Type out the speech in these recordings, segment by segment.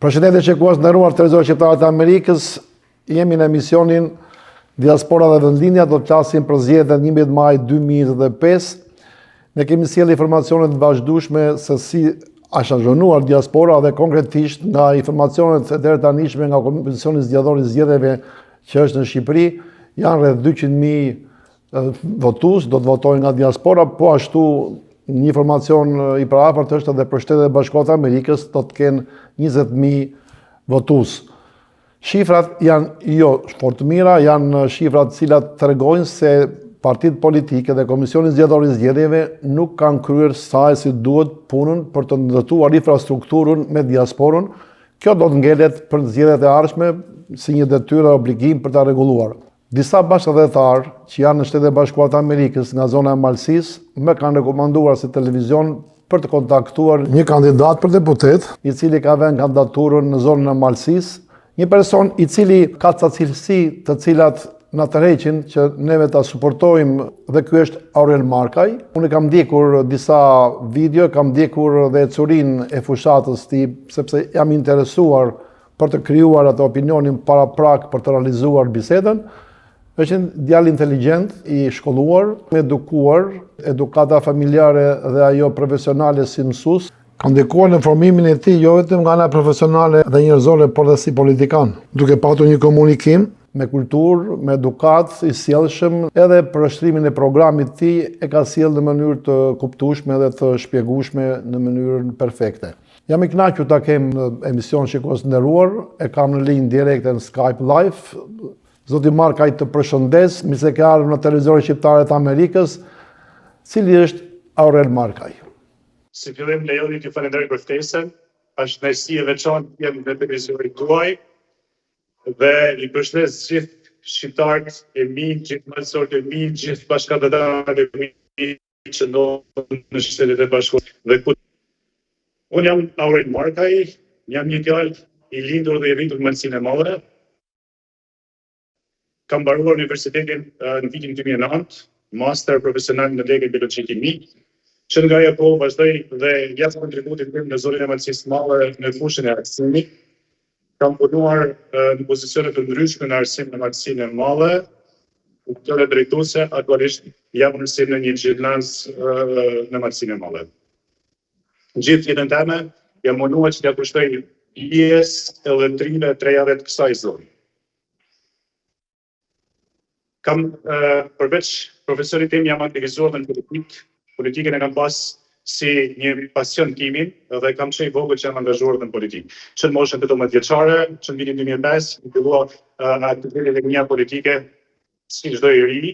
Përshëndetje shikues nderuar televizion shqiptar të Amerikës, jemi në emisionin Diaspora dhe vendlinja, do të flasim për zgjedhjet 11 maj 2025. Ne kemi sjellë informacione të vazhdueshme se si është zhvenduar diaspora dhe konkretisht nga informacionet e deri tanishme nga Komisioni Zgjedhor i Zgjedhjeve që është në Shqipëri, janë rreth 200.000 votues do të votojnë nga diaspora, po ashtu një informacion i paraafërt është edhe për Shtetet e Bashkuara të Amerikës do të kenë 20.000 votues. Shifrat janë jo fort të mira, janë shifra të cilat tregojnë se partitë politike dhe Komisioni Zgjedhor i Zgjedhjeve nuk kanë kryer sa si duhet punën për të ndërtuar infrastrukturën me diasporën. Kjo do të ngelet për zgjedhjet e ardhshme si një detyrë dhe obligim për ta rregulluar. Disa bashkëdhëtar që janë në Shtetet e Bashkuara të Amerikës nga zona e Malësisë më kanë rekomanduar si televizion për të kontaktuar një kandidat për deputet, i cili ka vënë kandidaturën në zonën e Malësisë, një person i cili ka ca cilësi të cilat na tërheqin që neve ta suportojmë, dhe ky është Aurel Markaj. Unë kam ndjekur disa video, kam ndjekur dhe ecurinë e fushatës tij, sepse jam interesuar për të krijuar atë opinionin para prak për të realizuar bisedën. Është një djalë inteligjent, i shkolluar, edukuar, edukata familjare dhe ajo profesionale si mësues, ka ndikuar në formimin e tij jo vetëm nga ana profesionale dhe njerëzore, por dhe si politikan, duke patur një komunikim me kulturë, me edukat, i sjellshëm, edhe përshtrimin e programit të tij e ka sjellë në mënyrë të kuptueshme dhe të shpjegueshme në mënyrën perfekte. Jam i kënaqur ta kem në emision shikues nderuar, e kam në linjë direkte në Skype Live. Zoti Markaj të përshëndes, mirë se ke ardhur në televizionin shqiptar të Amerikës. Cili është Aurel Markaj? Si fillim lejoni t'ju falenderoj për ftesën. Është kënaqësi e veçantë të jem në televizionin tuaj dhe i përshëndes gjithë shqiptarët e mi, gjithë malësorët e mi, gjithë bashkëdhëtarët e mi që ndodhen në Shtetet e Bashkuara. Unë jam Aurel Markaj, jam një djalë i lindur dhe i rritur në Malësinë e Madhe. Kam mbaruar universitetin në vitin 2009, master profesional në legë biologjik kimik, që nga ajo kohë vazhdoj dhe jap kontributin tim në zonën e Malësisë së Madhe në fushën e arsimit. Kam punuar në pozicione të ndryshme në arsim në Malësinë e Madhe, udhëtore drejtuese, aktualisht jam në arsim në një gjimnaz në Malësinë e Madhe. Gjithë jetën time jam munduar që t'ia kushtoj pjesë edhe trive trejave të kësaj zone. Kam përveç profesorit tim jam aktivizuar në politikën e kam pas si një pasion timin dhe kam qenë i vogël që jam angazhuar në politikë. Që në moshën 18 vjeçare, që në vitin 2005, më fillua aktivitetet e mia politike si çdo i ri.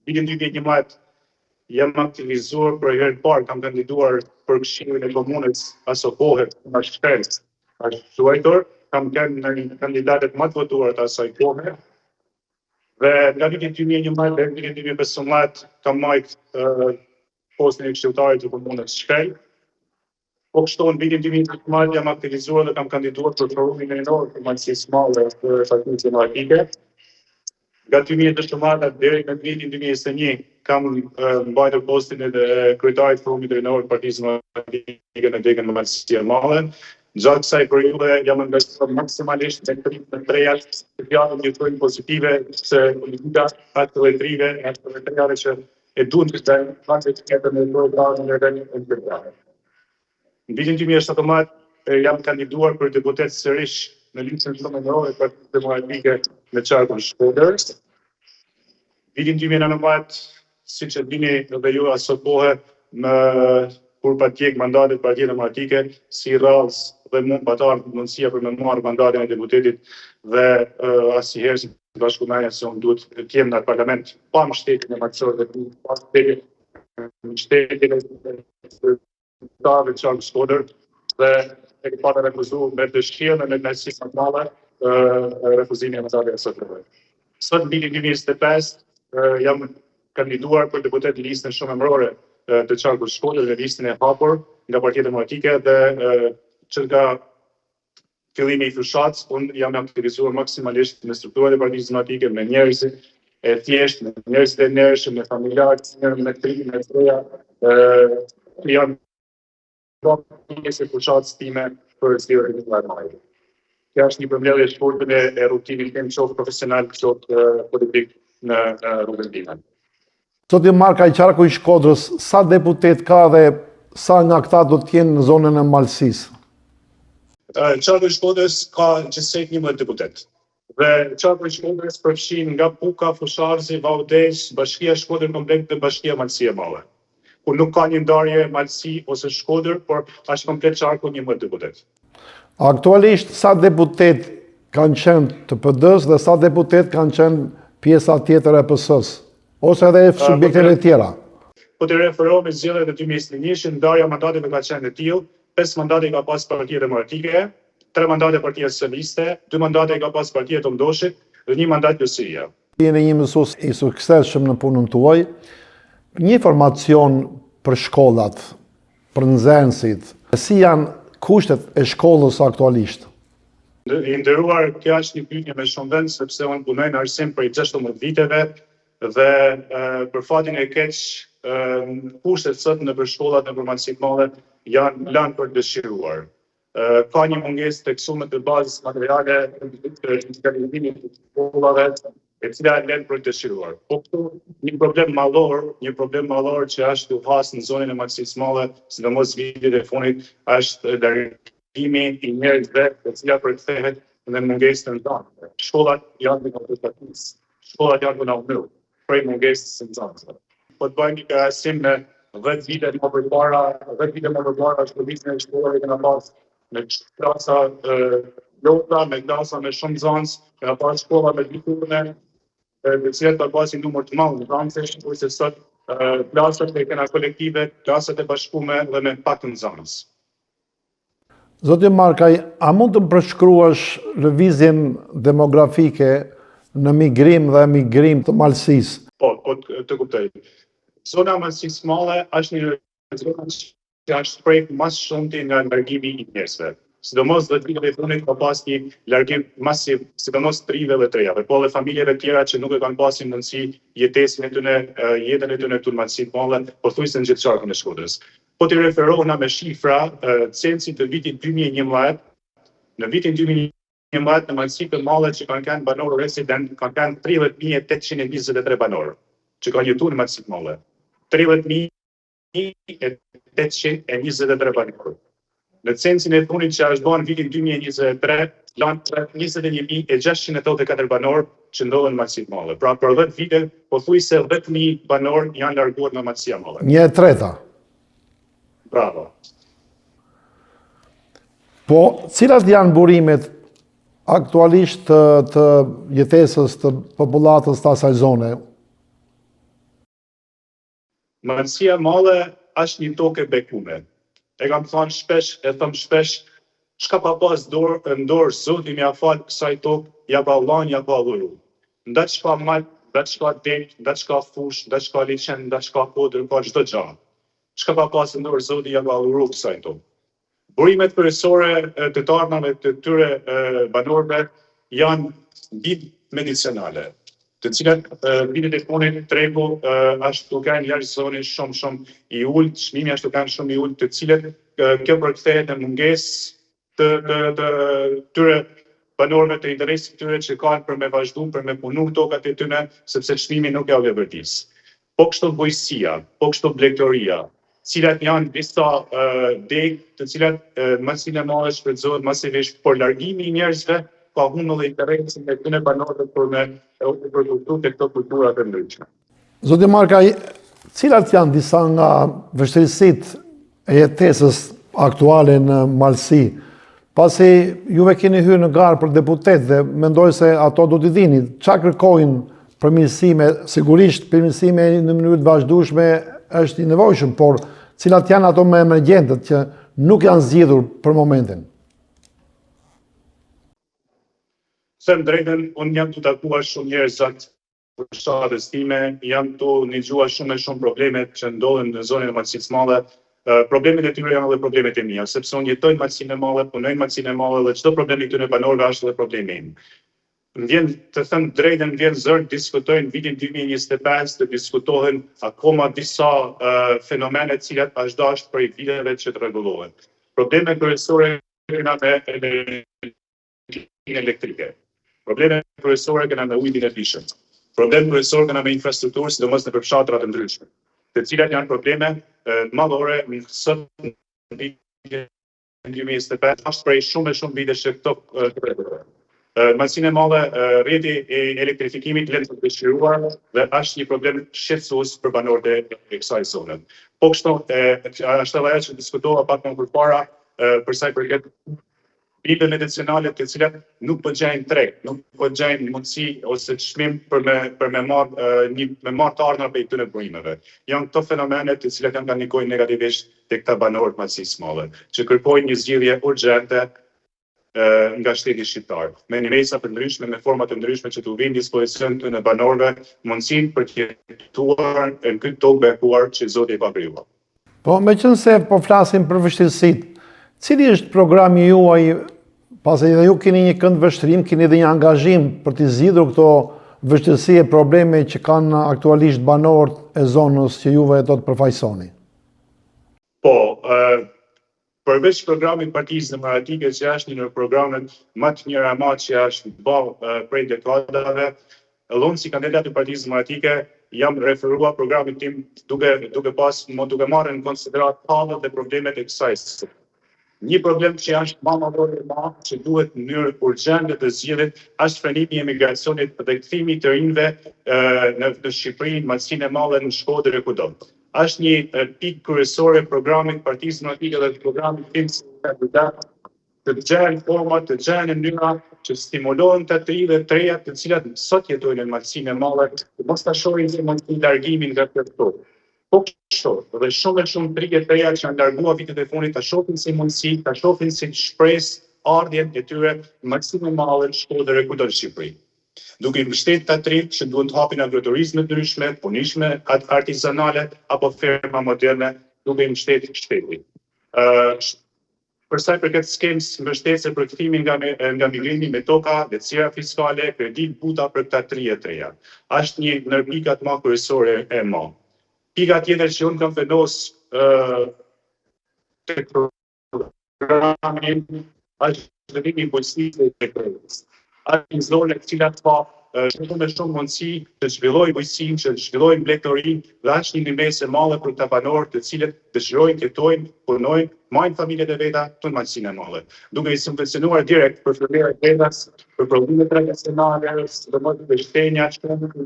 Vitin 2011 jam aktivizuar për herë të parë, kam kandiduar për këshillin e komunës aso kohë, në Shkëlqë, ashtu quajtur, kam qenë në kandidatët më të votuar të asaj kohe. Dhe nga vitin 2011 deri në vitin 2015 kam marrë postin e këshilltarit të komunës Shkëlqë. Po kështu në vitin 2015 jam aktivizuar dhe kam kandiduar për forumin e enorm të Malësisë së Madhe për Partinë Demokratike. Nga 2017 deri në vitin 2021 kam mbajtur postin e kryetarit të forumit të enorm të Partisë Demokratike në degën e Malësisë së Madhe. Gjatë kësaj periudhe jam angazhuar maksimalisht në të trejat të pjatën një pozitive se politika aktualitrive e aktualitrave që e duan të shtojnë faktet të jetën e programin e rënë e ndërtuar. Në vitin 2017 jam kandiduar për deputet sërish në listën kombëtare për Partinë Demokratike në qarkun Shkodër. Vitin 2019, siç e dini edhe ju aso kohë kur patjek mandatet Partia Demokratike si rrallës dhe mund patar mundësia për me marrë mandatin e deputetit dhe asnjëherë si bashkëmarrja se unë duhet të jem në parlament pa mbështetjen e martësorëve të mi, pa mbështetjen e të qarkut Shkodër dhe e pata refuzuar me dëshirën e me kënaqësi më të madhe refuzimin e mandatit asaj kohe. Sot në vitin 2025 jam kandiduar për deputet në listën shumë emërore të qarkut Shkodër në listën e hapur nga Partia Demokratike dhe që nga fillimi i fushatës, unë jam aktivizuar maksimalisht në strukturat e Partisë Demokratike, me njerëzit e thjeshtë, me njerëzit e ndershëm, me familjarët, me trinë, me treja, janë pjesë e fushatës time për zgjedhjen e lajmit. Kjo është një përmbledhje e shkurtër e rutinit tim qoftë profesional, qoftë politik në rrugën time. Zoti Marka i Qarku i Shkodrës, sa deputet ka dhe sa nga këta do të jenë në zonën e Malësisë? Qarku i Shkodrës ka gjithsej 11 deputet. Dhe Qarku i Shkodrës përfshin nga Puka, Fusharzi, Vaudesh, Bashkia Shkodër Komplekt dhe Bashkia Malësi e Madhe. Ku nuk ka një ndarje Malësi ose Shkodër, por është komplet Qarku 11 deputet. Aktualisht, sa deputet kanë qenë të PD-s dhe sa deputet kanë qenë pjesa tjetër e PS-s, ose edhe subjekteve tjera? Po të referohemi zgjedhjet e 2021, ndarja mandateve ka qenë e tillë, 5 mandate ka pas Partia Demokratike, 3 mandate Partia Socialiste, 2 mandate ka pas Partia e Tomdoshit dhe 1 mandat PS-ja. Jeni një mësues i suksesshëm në punën tuaj. Një informacion për shkollat, për nxënësit, si janë kushtet e shkollës aktualisht? I nderuar, kjo është një pyetje me shumë vend, sepse unë punoj në arsim prej 16 viteve dhe për fatin e keq, kushtet sot në për shkollat në Malësi të Madhe janë lanë për dëshiruar. Ka një mungesë të kësumet të bazës materiale të realizimit të shkollave, e cila lënë për dëshiruar. Po këtu një problem mallor që është u has në zonën e Malësisë së Madhe, sidomos vitet e fundit, është largimi i njerëzve, e cila përkthehet në mungesë të nxënësve. Shkollat janë në kompleksisë, shkollat janë në unë, prej mungesës së nxënësve. Po të bëjmë një krahasim me 10 vite më përpara, shkollisën e shkollave kena pas me klasa lota, me klasa me shumë nxënës, kena pas shkolla me diturne, të cilat ka pasi numër të madh nxënësh, kurse sot klasat e kena kolektive, klasat e bashkuara dhe me pak nxënës. Zoti Markaj, a mund të përshkruash lëvizjen demografike në migrim dhe emigrim të Malësisë? Po, të kuptoj. Zona Malësisë së Madhe është një zonë që është prek mas shumti nga largimi i njerëzve. Sidomos 10 viteve e fundit ka pas një largim masiv, sidomos trive dhe trejave, po dhe familjeve tjera që nuk e kanë pasur mundësi jetën e tyre këtu në Malësi të Madhe, pothuajse në gjithë qarkun e Shkodrës. Po të referohuna me shifra, censi të vitit 2011, në vitin 2011 në Malësi të Madhe që kanë qenë banorë resident, kanë qenë 30.823 banorë që kanë jetuar në Malësi të Madhe. 30.823 banorë. Në censin e fundit që është bën vitin 2023, janë 21.684 banorë që ndodhen në Malësi të Madhe. Pra për 10 vite, pothuajse 10.000 banorë janë larguar nga Malësia e Madhe. 1/3. Bravo. Po, cilat janë burimet aktualisht të jetesës të popullatës të asaj zone? Malësia e Madhe është një tokë e bekuar. E kam thënë shpesh, çka pa pas dorë Zoti më afal kësaj tokë, ja pa Allah, ja pa dhuru. Nda çka mal, nda çka dek, nda çka fush, nda çka liçen, nda çka kodër, ka çdo gjë. Çka pa pas dorë Zoti, ja pa dhuru kësaj tokë. Burimet kryesore të të ardhmave të këtyre banorëve janë bitë medicinale, të cilat vitet e fundit tregu është duke qenë jashtë zonës shumë i ulët, çmimi është duke qenë shumë i ulët, të cilat kjo përkthehet në mungesë të këtyre banorëve të interesit të tyre që kanë për me vazhdu, për me punu tokat e tyre, sepse çmimi nuk ja u vërtis. Po kështu bujësia, po kështu blegtoria, cilat janë disa degë, të cilat Malësinë e Madhe shfrytëzohet masivisht për largimi i njerëzve, ka humbur dhe interesin e këtyre banorëve për me produktu të këto kulturat e ndryshme. Zoti Markaj, cilat janë disa nga vështirësitë e jetesës aktuale në Malësi, pasi juve keni hyrë në garë për deputet dhe mendoj se ato do t'i dini, çfarë kërkojnë përmirësime, sigurisht përmirësime në mënyrë të vazhdueshme është i nevojshëm, por cilat janë ato më emergjentët që nuk janë zgjidhur për momentin? Them drejtën, unë jam të takuar shumë njerëz gjatë përshtatës time, jam të ndëgjuar shumë problemet që ndodhen në zonën e Malësisë së Madhe. Problemet e tyre janë edhe problemet e mia, sepse unë jetoj në Malësinë e Madhe, punoj në Malësinë e Madhe dhe çdo problem i këtyre banorëve është edhe problemi im. Vjen të them drejtën, vjen zër diskutojnë vitin 2025, të diskutohen akoma disa fenomene të cilat vazhdojnë për viteve që të rregullohen. Problemet kryesore kena me energjinë elektrike. Probleme kryesore kena me ujin e fishëm. Problem kryesor kena me infrastrukturë, sidomos në fshatra të ndryshme, të cilat janë probleme madhore sot në vitin 2025, ashtë prej shumë vitesh që këto Masinë e madhe, rrjeti e elektrifikimit lënë të dëshiruar dhe është një problem shqetësues për banorët e kësaj zone. Po kështu, është edhe ajo që diskutova pak më përpara për sa i përket bibe medicinale të cilat nuk po gjejnë treg, nuk po gjejnë mundësi ose çmim për me marrë të ardhmën prej këtyre burimeve. Janë këto fenomene të cilat janë ndikojnë negativisht tek këta banorë të Maqedonisë Madhe, që kërkojnë një zgjidhje urgjente nga shteti shqiptar, me nimesa të ndryshme, me forma të ndryshme që të vinë dispozicion të në banorëve mundësinë për të jetuar në këtë tokë bekuar që Zoti e ka krijuar. Po, meqense po flasim për vështirësitë, cili është programi juaj, pasi edhe ju keni një kënd vështrim, keni edhe një angazhim për të zgjidhur këto vështirësi e probleme që kanë aktualisht banorët e zonës që juve do të përfaqësoni? Po, përveç programit Partisë Demokratike, që është një nga programet më të mirëama që është bërë prej dekadave, unë si kandidat i Partisë Demokratike jam referuar programin tim duke marrë në konsiderat hallet dhe problemet e kësaj. Një problem që është më madhore që duhet në mënyrë urgjente të zgjidhet është frenimi i emigracionit dhe kthimi të rinjve në Shqipëri, Maqedoninë e Madhe, në Shkodër e kudo. Është një pikë kryesore e programit Partisë Demokratike dhe programit tim si kandidat të gjejnë forma, të gjejnë mënyra që stimulohen të rive të reja të cilat sot jetojnë në Maqedoninë e Madhe, të mos ta shohin si mund largimin nga këtë tokë. Po kështu, dhe shumë të rrjet të reja që janë larguar vitet e fundit ta shohin si mundësi, ta shohin si shpresë ardhjen e tyre në Maqedoninë e Madhe, në Shkodër e kudo në Shqipëri. Duke i mbështetur të trit që duhet të hapin agroturizme të ndryshme, punishme artizanale apo ferma moderne, duke i mbështetur shtetin. Për sa i përket skemës mbështese për kthimin nga migrimi me toka, lehtësira fiskale, kredit buta për këta rrjet të reja. Është një ndër pikat më kryesore e më. Pika tjetër që unë kam vendosur tek programi është vendimi i bujqësisë dhe kreditës. Është një zonë e cila ka shumë mundësi të zhvillojë bujqësinë, që të zhvillojë mbledhtorinë dhe është një nimes e madhe për këta banorë të cilët dëshirojnë të jetojnë, punojnë, marrin familjet e veta në Maqedoninë e Madhe, duke i subvencionuar direkt për flerat e vetas, për prodhime tradicionale, sidomos për shtënja,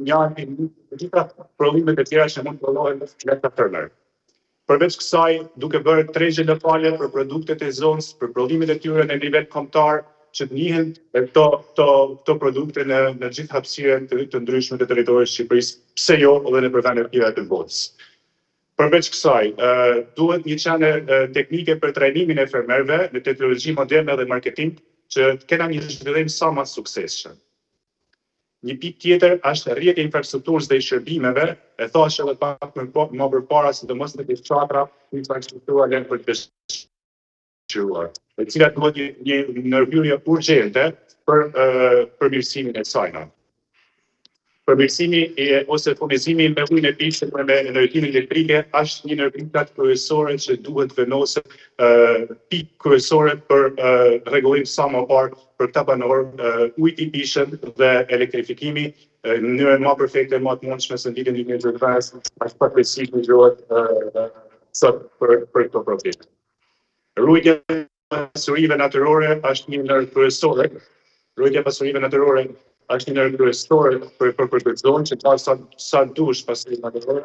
mjati, të gjitha prodhimet e tjera që mund të prodhohen nga këta fermer. Përveç kësaj, duke bërë tregje lokale për produktet e zonës, për prodhimet e tyre në nivel kombëtar, që të njihen këto produkte në gjithë hapësirën të ndryshme të territorit të Shqipërisë, pse jo edhe në vende të tjera të botës. Përveç kësaj, duhet një çanër teknike për trajnimin e fermerëve në teknologji moderne dhe marketing, që të kenë një zhvillim sa më suksesshëm. Një pikë tjetër është rrjeti i infrastrukturës dhe i shërbimeve, e thash edhe pak më përpara, sidomos në fshatra, infrastruktura lënë për të dëshiruar, e cilat duhet një ndërhyrje urgjente për përmirësimin e saj. Përmirësimi ose furnizimi me ujë e pishëm dhe me energjinë elektrike është një ndër pikat kryesore që duhet vendoset pikë kryesore për rregullim sa më parë për këta banorë, ujë i pishëm dhe elektrifikimi në mënyrën më perfekte, më të mundshme se në vitin 2025 është pakësi gjërat sot për këto probleme. Ruajtja e pasurive natyrore është një ndër kryesore. Ruajtja e pasurive natyrore është një ndër kryesore për këtë zonë që ka sa dush pasuri natyrore.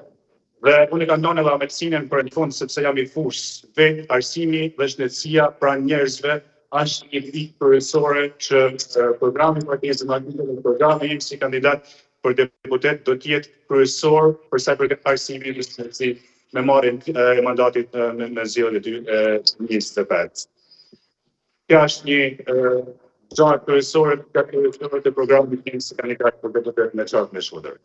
Dhe unë kam ndonë edhe medicinen për në fund sepse jam i fushë. Vetë arsimi dhe shëndetësia pranë njerëzve është një pikë kryesore që programi Partisë Demokratike dhe programi im si kandidat për deputet do të jetë kryesor për sa i përket arsimit dhe shëndetësisë me marrjen e mandatit në zgjedhjet e 2025. Kjo është një gjë kryesore të programit tim si kandidat për deputet në çark me Shkodër.